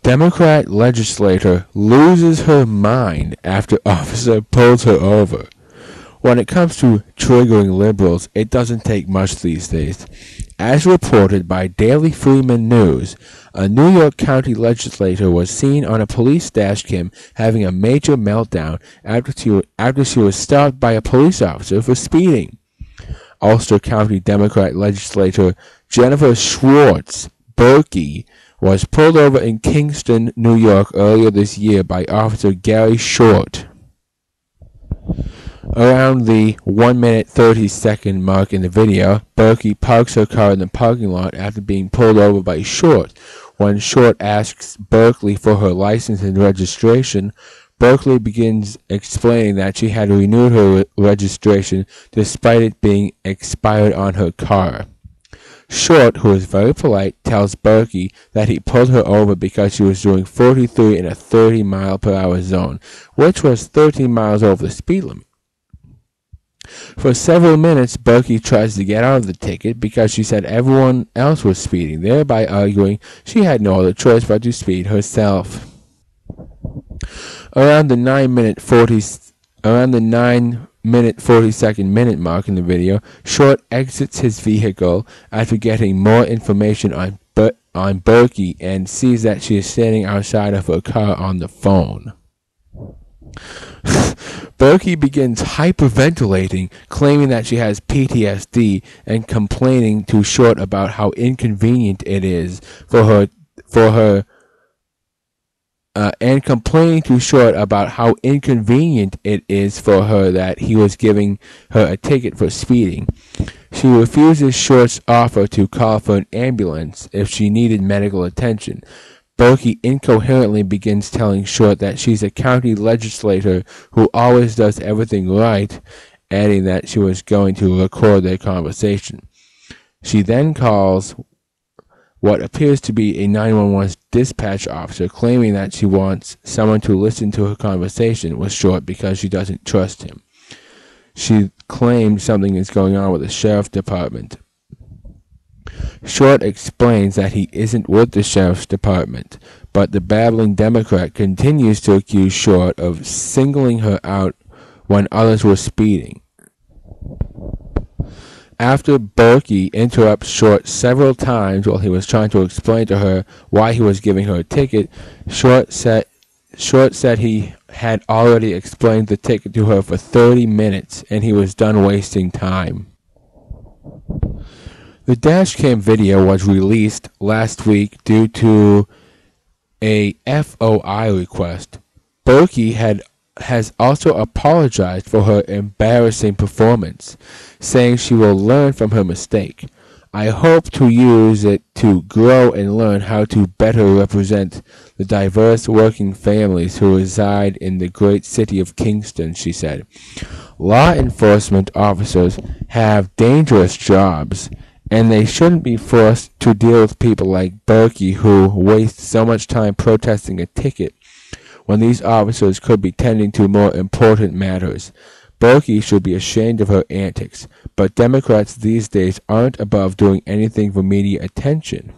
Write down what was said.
Democrat legislator loses her mind after officer pulls her over. When it comes to triggering liberals, it doesn't take much these days. As reported by Daily Freeman News, a New York County legislator was seen on a police dashcam having a major meltdown after she was stopped by a police officer for speeding. Ulster County Democrat legislator Jennifer Schwartz Berkey was pulled over in Kingston, New York earlier this year by Officer Gary Short. Around the 1-minute 30-second mark in the video, Berkey parks her car in the parking lot after being pulled over by Short. When Short asks Berkeley for her license and registration, Berkeley begins explaining that she had renewed her registration despite it being expired on her car. Short, who is very polite, tells Berkey that he pulled her over because she was doing 43 in a 30-mile-per-hour zone, which was 13 miles over the speed limit. For several minutes, Berkey tries to get out of the ticket because she said everyone else was speeding, thereby arguing she had no other choice but to speed herself. Around the 9-minute 40-second minute mark in the video, Short exits his vehicle after getting more information on Berkey and sees that she is standing outside of her car on the phone. Berkey begins hyperventilating, claiming that she has PTSD and complaining to Short about how inconvenient it is for her that he was giving her a ticket for speeding. She refuses Short's offer to call for an ambulance if she needed medical attention. Berkey incoherently begins telling Short that she's a county legislator who always does everything right, adding that she was going to record their conversation. She then calls what appears to be a 911 dispatch officer, claiming that she wants someone to listen to her conversation with Short because she doesn't trust him. She claims something is going on with the sheriff's department. Short explains that he isn't with the sheriff's department, but the babbling Democrat continues to accuse Short of singling her out when others were speeding. After Berkey interrupts Short several times while he was trying to explain to her why he was giving her a ticket, Short said he had already explained the ticket to her for 30 minutes and he was done wasting time. The dashcam video was released last week due to a FOI request. Berkey has also apologized for her embarrassing performance, saying she will learn from her mistake. I hope to use it to grow and learn how to better represent the diverse working families who reside in the great city of Kingston, she said. Law enforcement officers have dangerous jobs, and they shouldn't be forced to deal with people like Berkey who waste so much time protesting a ticket when these officers could be tending to more important matters. Berkey should be ashamed of her antics, but Democrats these days aren't above doing anything for media attention.